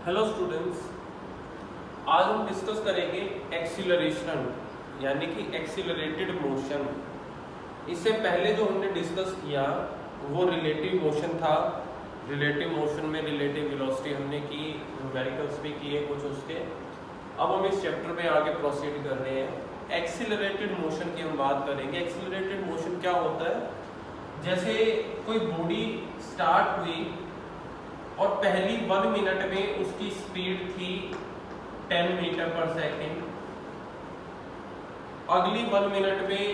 Hello students, आज हम discuss करेंगे एक्सीलरेशन यानी कि एक्सीलरेटेड मोशन। इससे पहले जो हमने डिस्कस किया वो रिलेटिव मोशन था। रिलेटिव मोशन में रिलेटिव वेलोसिटी हमने की, न्यूमेरिकल्स भी किए कुछ उसके। अब हम इस चैप्टर में आगे प्रोसीड कर रहे हैं। एक्सीलरेटेड मोशन की हम बात करेंगे। एक्सीलरेटेड मोशन क्या होता है? जैसे कोई बॉडी स्टार्ट हुई और पहली 1 मिनट में उसकी स्पीड थी 10 मीटर पर सेकेंड। अगली 1 मिनट में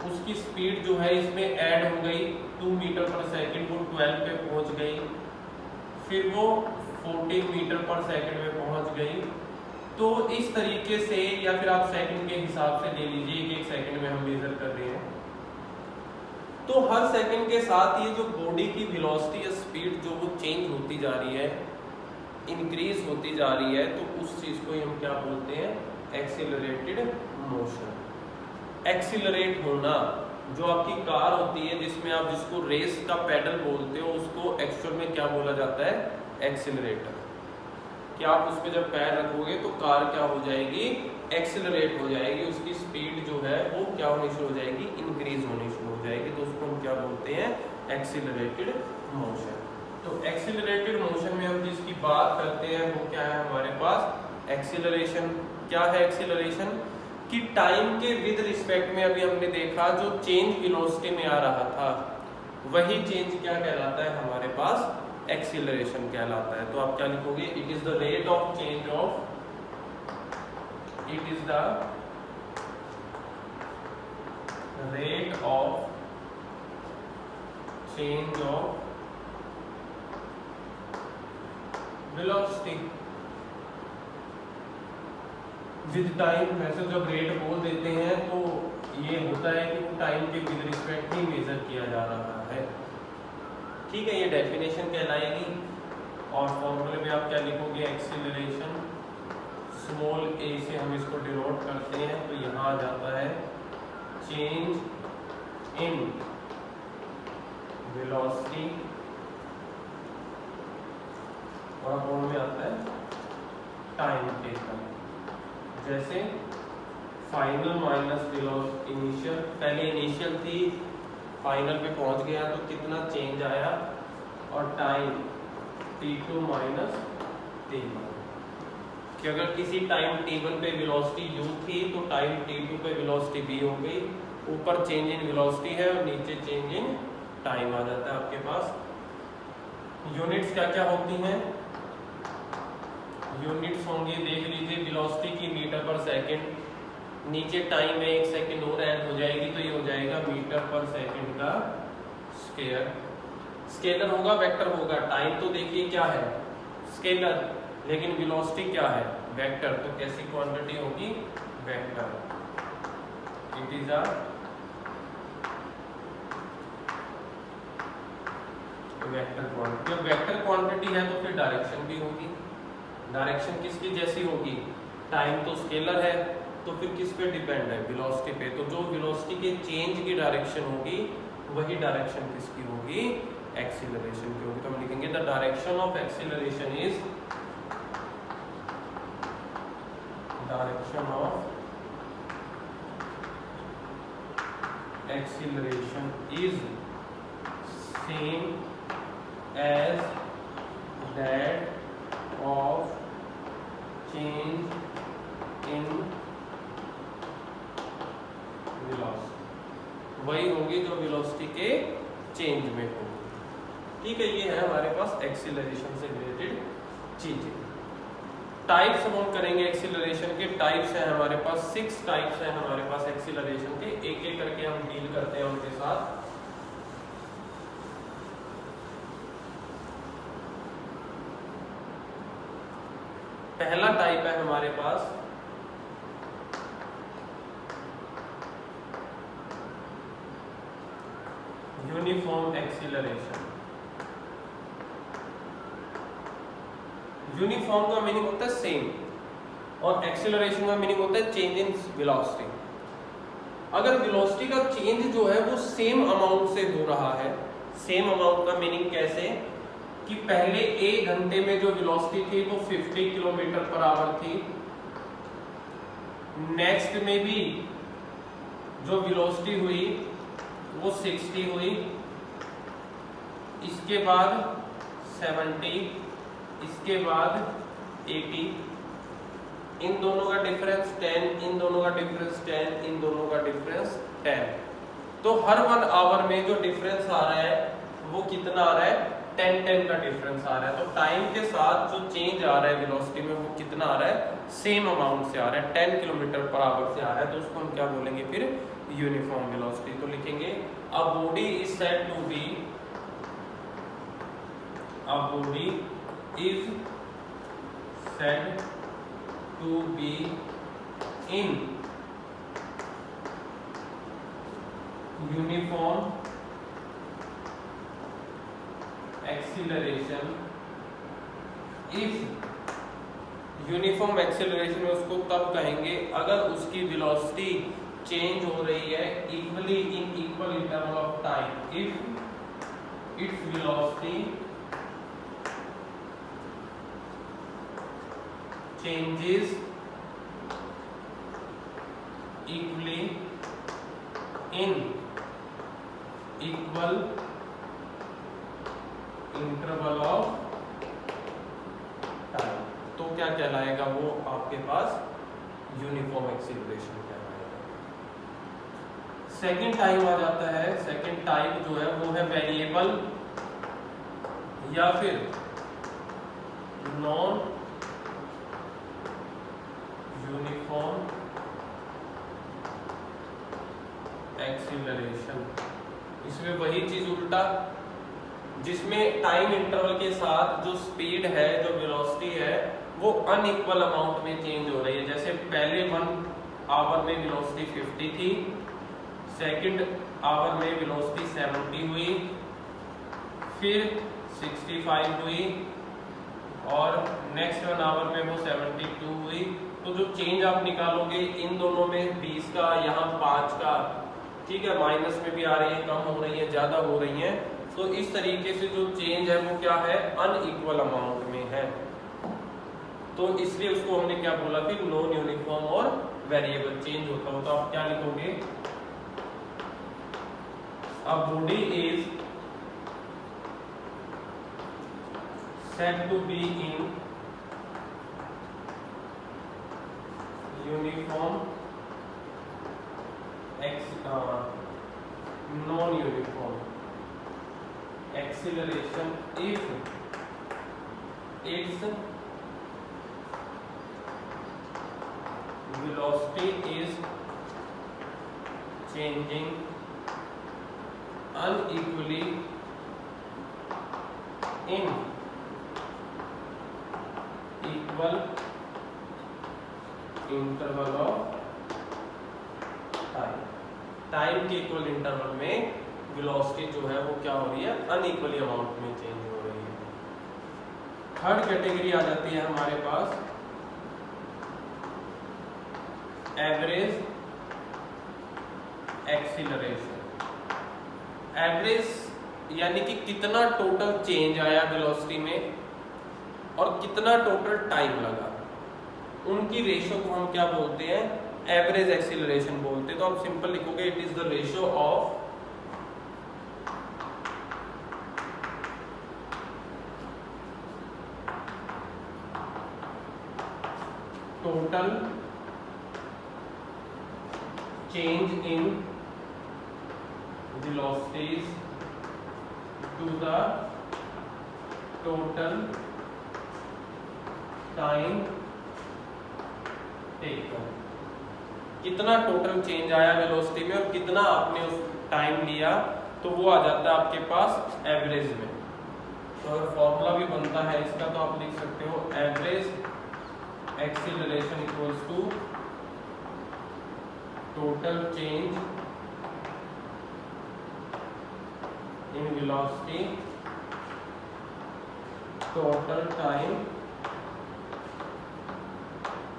उसकी स्पीड जो है इसमें ऐड हो गई 2 मीटर पर सेकेंड, वो 12 पे पहुंच गई। फिर वो 14 मीटर पर सेकेंड में पहुंच गई। तो इस तरीके से, या फिर आप सेकेंड के हिसाब से ले लीजिए, 1 सेकेंड में हम मेजर कर रहे हैं। तो हर सेकंड के साथ ये जो बॉडी की वेलोसिटी या स्पीड जो वो चेंज होती जा रही है, इंक्रीज होती जा रही है, तो उस चीज को हम क्या बोलते हैं? Accelerated motion. एक्सीलरेट होना, जो आपकी कार होती है जिसमें आप जिसको रेस का पेडल बोलते हो, उसको एक्चुअल में क्या बोला जाता है? एक्सीलरेटर। कि आप उस पर जब पैर रखोगे तो कार क्या हो जाएगी? एक्सीलरेट हो जाएगी। उसकी स्पीड जो है वो क्या होनी शुरू हो जाएगी? इंक्रीज होनी शुरू हो जाएगी। तो उसको हम क्या बोलते हैं? Accelerated motion. तो एक्सीलरेटेड मोशन में हम जिसकी बात करते हैं वो क्या है हमारे पास? एक्सीलरेशन। क्या है एक्सीलरेशन? कि टाइम के विद रिस्पेक्ट में अभी हमने देखा जो चेंज वेलोसिटी में आ रहा था, वही चेंज क्या कहलाता है हमारे पास? एक्सीलरेशन कहलाता है। तो आप क्या लिखोगे? It is the rate of change of, it is the rate of change of velocity with time. वैसे जब रेट बोल देते हैं तो ये होता है कि वो टाइम के विद रिस्पेक्ट ही मेजर किया जा रहा है। ठीक है, ये डेफिनेशन कहलाएगी। और फॉर्मूले में आप क्या लिखोगे? एक्सीलरेशन, स्मॉल ए से हम इसको डिनोट करते हैं, तो यहाँ आ जाता है चेंज इन वेलोसिटी, और अपॉन में आता है टाइम टेकन। जैसे फाइनल माइनस वेलोसिटी इनिशियल, पहले इनिशियल थी, फाइनल पे पहुंच गया तो कितना चेंज आया, और टाइम t2 माइनस t1। कि अगर किसी टाइम t1 पे वेलोसिटी u थी तो टाइम t2 पे वेलोसिटी v हो गई। ऊपर चेंज इन वेलोसिटी है और नीचे चेंज इन टाइम आ जाता है आपके पास। यूनिट्स क्या क्या होती हैं? यूनिट्स होंगी, देख लीजिए, वेलोसिटी की मीटर पर सेकेंड, नीचे टाइम में 1 सेकेंड और ऐड हो जाएगी तो ये हो जाएगा मीटर पर सेकेंड का स्क्वायर। स्केलर होगा, वेक्टर होगा। टाइम तो देखिए क्या है? स्केलर, लेकिन वेलोसिटी क्या है? वेक्टर। तो कैसी क्वांटिटी होगी? Vector. It is a vector quantity. जब वेक्टर क्वांटिटी है तो फिर डायरेक्शन भी होगी। डायरेक्शन किसकी जैसी होगी? टाइम तो स्केलर है, तो फिर किस पे डिपेंड है? वेलोसिटी पे। तो जो वेलोसिटी के चेंज की डायरेक्शन होगी वही डायरेक्शन किसकी होगी? एक्सीलरेशन की होगी। तो हम लिखेंगे the direction of acceleration is, direction of acceleration is same as that of change in velocity. वही होगी जो वेलोसिटी के चेंज में होगी। ठीक है, ये है हमारे पास एक्सीलरेशन से रिलेटेड चीजें। टाइप्स हम करेंगे एक्सीलरेशन के। टाइप्स हैं हमारे पास 6 टाइप्स हैं हमारे पास एक्सीलरेशन के। एक एक करके हम डील करते हैं उनके साथ। पहला टाइप है हमारे पास यूनिफॉर्म एक्सीलरेशन। यूनिफॉर्म का मीनिंग होता है सेम, और एक्सीलरेशन का मीनिंग होता है चेंज इन वेलोसिटी। अगर वेलोसिटी का चेंज जो है वो सेम अमाउंट से हो रहा है, सेम अमाउंट का मीनिंग कैसे? कि पहले 1 घंटे में जो वेलोसिटी थी वो 50 किलोमीटर पर आवर थी, नेक्स्ट में भी जो वेलोसिटी हुई वो 60 हुई, इसके बाद 70, इसके बाद 80, इन दोनों का डिफरेंस 10, इन दोनों का डिफरेंस 10, इन दोनों का डिफरेंस 10। तो हर 1 आवर में जो डिफरेंस आ रहा है वो कितना आ रहा है, 10 का डिफरेंस आ रहा है। तो टाइम के साथ जो चेंज आ रहा है वेलोसिटी में वो कितना आ रहा है, सेम अमाउंट से आ रहा है, 10 किलोमीटर पर आवर से आ रहा है। तो उसको हम क्या बोलेंगे फिर, यूनिफॉर्म वेलोसिटी। तो लिखेंगे a body is said to be, a body is said to be in uniform acceleration if, uniform acceleration में उसको तब कहेंगे अगर उसकी वेलोसिटी चेंज हो रही है equally in equal interval of time, if its velocity changes equally in equal interval of time. तो क्या कहलाएगा वो आपके पास, यूनिफॉर्म एक्सीलरेशन कहलाएगा। सेकंड टाइम आ जाता है, सेकंड टाइप जो है वो है वेरिएबल या फिर नॉन यूनिफॉर्म एक्सीलरेशन। इसमें वही चीज उल्टा, जिसमें टाइम इंटरवल के साथ जो स्पीड है, जो वेलोसिटी है, वो अनइक्वल अमाउंट में चेंज हो रही है। जैसे पहले 1 आवर में वेलोसिटी 50 थी, सेकंड आवर में वेलोसिटी 70 हुई, फिर 65 हुई और नेक्स्ट 1 आवर में वो 72 हुई। तो जो चेंज आप निकालोगे इन दोनों में 20 का, यहाँ 5 का, ठीक है, माइनस में भी आ रही है, कम हो रही है, ज्यादा हो रही है। तो इस तरीके से जो चेंज है वो क्या है, अनइक्वल अमाउंट में है। तो इसलिए उसको हमने क्या बोला फिर, नॉन यूनिफॉर्म और वेरिएबल चेंज होता हो। तो आप क्या लिखोगे, a body is said to be in uniform non uniform acceleration if its velocity is changing unequally in equal interval of time। Time के इक्वल इंटरवल में वेलोसिटी जो है वो क्या हो रही है, अनइक्वली अमाउंट में चेंज हो रही है। थर्ड कैटेगरी आ जाती है हमारे पास एवरेज एक्सीलरेशन। एवरेज यानी कि कितना टोटल चेंज आया वेलोसिटी में और कितना टोटल टाइम लगा, उनकी रेशो को हम क्या बोलते हैं, एवरेज एक्सीलरेशन बोलते हैं। तो आप सिंपल लिखोगे it is the ratio of total change in velocities to the total time taken। कितना टोटल चेंज आया वेलोसिटी में और कितना आपने उस टाइम लिया, तो वो आ जाता है आपके पास एवरेज में। तो अगर फॉर्मूला भी बनता है इसका तो आप लिख सकते हो average acceleration equals to total change in velocity total time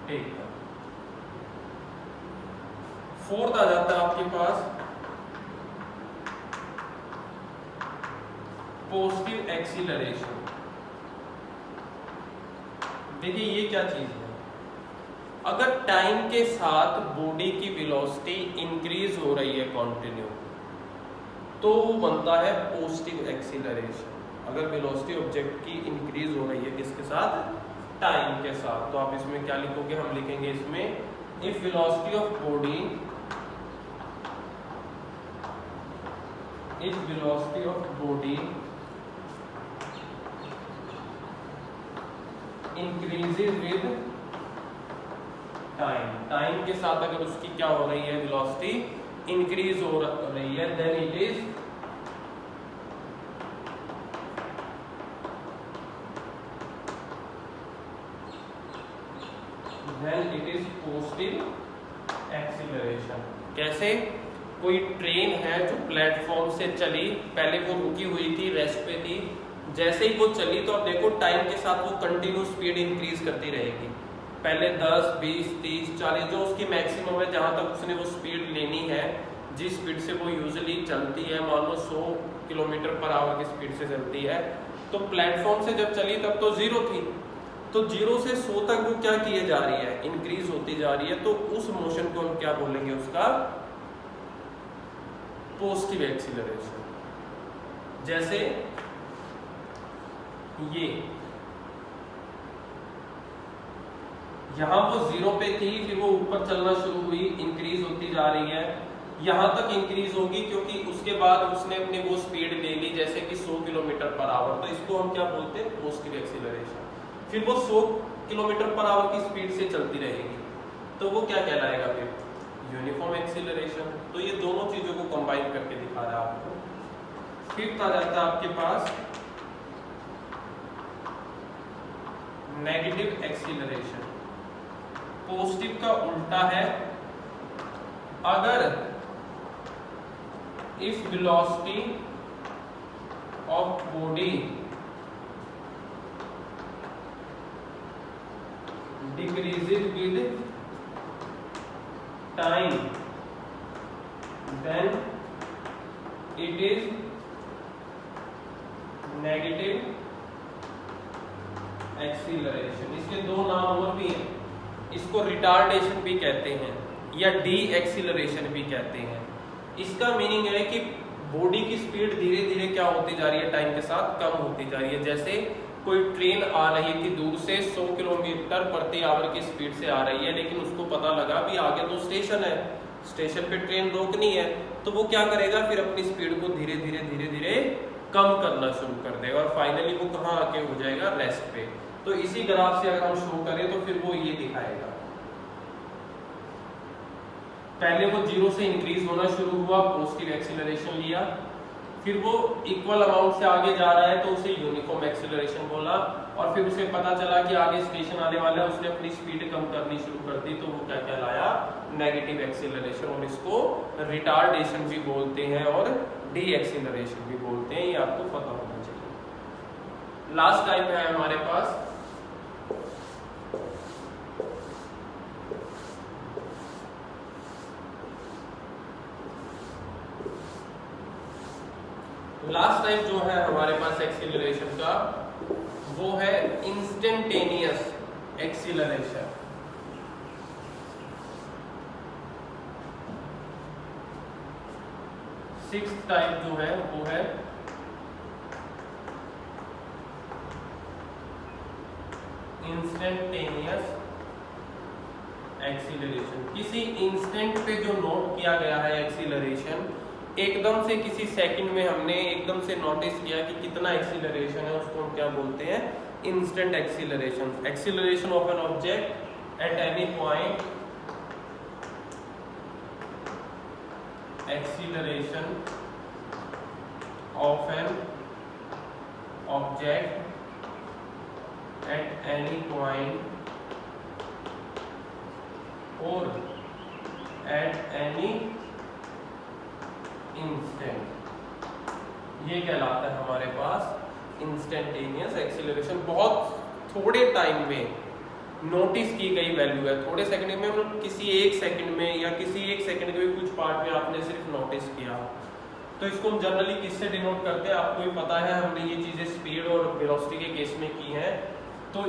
taken. Fourth आ जाता है आपके पास पॉजिटिव एक्सीलरेशन। देखिए ये क्या चीज है, अगर टाइम के साथ बॉडी की वेलोसिटी इंक्रीज हो रही है कंटिन्यू, तो वो बनता है पॉजिटिव एक्सीलरेशन। अगर वेलोसिटी ऑब्जेक्ट की इंक्रीज हो रही है किसके साथ, टाइम के साथ, तो आप इसमें क्या लिखोगे, हम लिखेंगे इसमें if velocity of body increases with time के साथ अगर उसकी क्या हो रही है, वेलोसिटी इंक्रीज हो रही है, then it is positive acceleration. कैसे, कोई ट्रेन है जो प्लेटफॉर्म से चली, पहले वो रुकी हुई थी, रेस्ट पे थी, जैसे ही वो चली तो अब देखो टाइम के साथ वो कंटिन्यू स्पीड इंक्रीज करती रहेगी। पहले 10, 20, 30, 40 जो उसकी मैक्सिमम है, जहां तक उसने वो स्पीड लेनी है, जिस स्पीड से वो यूजुअली चलती है, मान लो 100 किलोमीटर पर आवर की स्पीड से चलती है, तो प्लेटफॉर्म से जब चली तब तो 0 थी, तो 0 से 100 तक वो क्या किए जा रही है, इंक्रीज होती जा रही है। तो उस मोशन को हम क्या बोलेंगे, उसका पॉजिटिव एक्सीलरेशन। जैसे ये यहां वो 0 पे थी, फिर वो ऊपर चलना शुरू हुई, इंक्रीज होती जा रही है, यहां तक इंक्रीज होगी क्योंकि उसके बाद उसने अपनी वो स्पीड ले ली, जैसे कि 100 किलोमीटर पर आवर, तो इसको हम क्या बोलते हैं, पॉजिटिव एक्सीलरेशन। फिर वो 100 किलोमीटर पर आवर की स्पीड से चलती रहेगी, तो वो क्या कहलाएगा, फिर यूनिफॉर्म एक्सीलरेशन। तो ये दोनों चीजों को कंबाइन करके दिखा रहा है आपको। फिफ्थ आ जाता है आपके पास नेगेटिव एक्सीलरेशन। पॉजिटिव का उल्टा है, अगर if velocity of body decreases with time then it is negative acceleration. इसके दो नाम और भी हैं, इसको रिटार्डेशन भी कहते हैं या डी एक्सीलरेशन भी कहते हैं। इसका मीनिंग है कि बॉडी की स्पीड धीरे धीरे क्या होती जा रही है, टाइम के साथ कम होती जा रही है। जैसे कोई ट्रेन आ रही थी दूर से, 100 किलोमीटर प्रति आवर की स्पीड से आ रही है, लेकिन उसको पता लगा भी आगे तो स्टेशन है, स्टेशन पे ट्रेन रोकनी है, तो वो क्या करेगा, फिर अपनी स्पीड को धीरे धीरे कम करना शुरू कर देगा और फाइनली वो कहाँ आके हो जाएगा, रेस्ट पे। तो इसी ग्राफ से अगर हम शो करें तो फिर वो ये दिखाएगा, पहले वो 0 से इंक्रीज होना शुरू हुआ, पॉजिटिव एक्सीलरेशन लिया, फिर वो इक्वल अमाउंट से आगे जा रहा है तो उसे यूनिफॉर्म एक्सीलरेशन बोला, और फिर उसे पता चला कि आगे स्टेशन आने वाला है, उसने अपनी स्पीड कम करनी शुरू कर दी, तो वो क्या कहलाया, नेगेटिव एक्सीलरेशन। और इसको रिटार्डेशन भी बोलते हैं और डी एक्सीलरेशन भी बोलते हैं, ये आपको पता होना चाहिए। लास्ट टाइम है हमारे पास जो है हमारे पास एक्सीलरेशन का, वो है इंस्टेंटेनियस एक्सीलरेशन। सिक्स्थ टाइप जो है वो है इंस्टेंटेनियस एक्सीलरेशन। किसी इंस्टेंट पे जो नोट किया गया है एक्सीलरेशन, एकदम से किसी सेकंड में हमने एकदम से नोटिस किया कि कितना एक्सीलरेशन है, उसको हम क्या बोलते हैं, instant acceleration. Acceleration of an object at any point, acceleration of an object at any point और एट एनी इंस्टेंट, ये कहलाता है हमारे पास इंस्टेंटेनियस एक्सीलरेशन। बहुत थोड़े टाइम में नोटिस की गई वैल्यू है, थोड़े सेकंड में, मतलब किसी एक सेकंड में या किसी एक सेकंड के भी कुछ पार्ट में आपने सिर्फ नोटिस किया, तो इसको हम जनरली किससे डिनोट करते हैं, आपको भी पता है, हमने ये चीजें स्पीड और वेलोसिटी के केस में की हैं। तो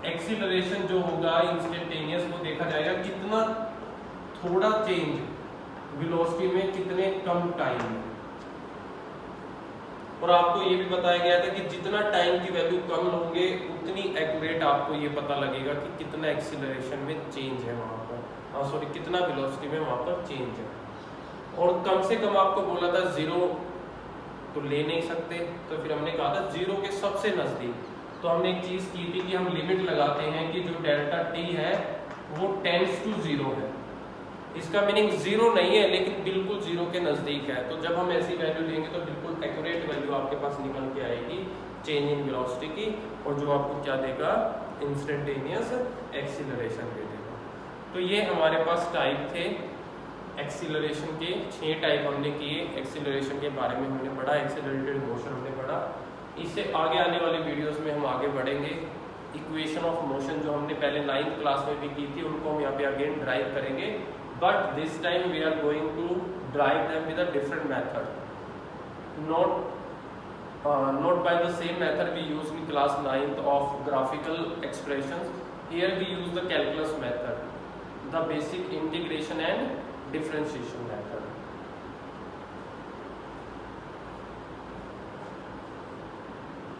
एक्सीलरेशन जो होगा इंस्टेंटेनियस, वो देखा जाएगा कितना थोड़ा चेंज वेलोसिटी में कितने कम टाइम में। और आपको ये भी बताया गया था कि जितना टाइम की वैल्यू कम होंगे उतनी एक्यूरेट आपको ये पता लगेगा कि कितना एक्सीलरेशन में चेंज है वहां पर, सॉरी कितना वेलोसिटी में वहां पर चेंज है। और कम से कम आपको बोला था जीरो तो ले नहीं सकते, तो फिर हमने कहा था जीरो के सबसे नजदीक। तो हमने एक चीज की थी कि हम लिमिट लगाते हैं कि जो डेल्टा टी है वो टेंड्स टू जीरो है। इसका मीनिंग जीरो नहीं है लेकिन बिल्कुल जीरो के नजदीक है। तो जब हम ऐसी वैल्यू लेंगे तो बिल्कुल एक्यूरेट वैल्यू आपके पास निकल के आएगी चेंज इन वेलोसिटी की, और जो आपको क्या देगा, इंस्टेंटेनियस एक्सीलरेशन दे देगा। तो ये हमारे पास टाइप थे एक्सीलरेशन के, 6 टाइप हमने किए। एक्सीलरेशन के बारे में हमने पढ़ा, एक्सीलरेटेड मोशन हमने पढ़ा। इससे आगे आने वाले वीडियोस में हम आगे बढ़ेंगे। इक्वेशन ऑफ मोशन जो हमने पहले 9th क्लास में भी की थी उनको हम यहाँ पे अगेन ड्राइव करेंगे, but this time we are going to drive them with a different method, not by the same method we used in class 9th of graphical expressions. Here we use the calculus method, the basic integration and differentiation method.